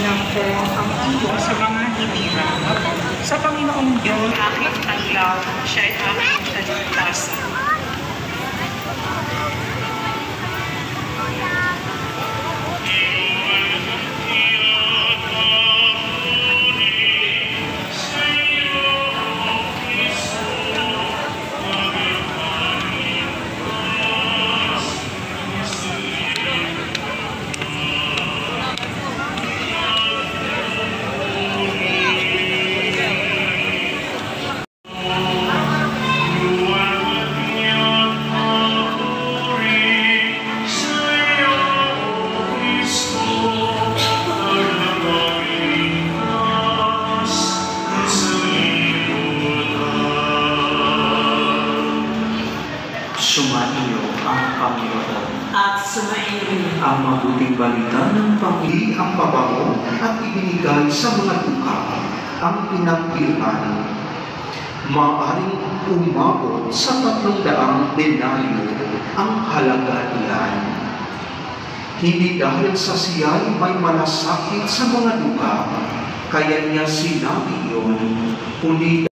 lang po ang iyo sa mga hinirang. Sa Panginoong Diyos, aking taglaw, siya ay aking taligtasan. Sumaiyo ang Panginoon. At sumaiyo Ang mabuting balita ng Panginoon ang pabango at ibinigay sa mga duka ang pinagpilhan. Maaring umabot sa 300 denaryo ang halaga niyan. Hindi dahil sa siya'y may malasakit sa mga duka, kaya niya sinabi iyon, kundi